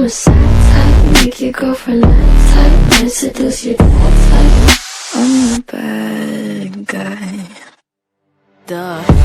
a sad type, make your girlfriend laugh type, and seduce your dad type. I'm the bad guy. Duh.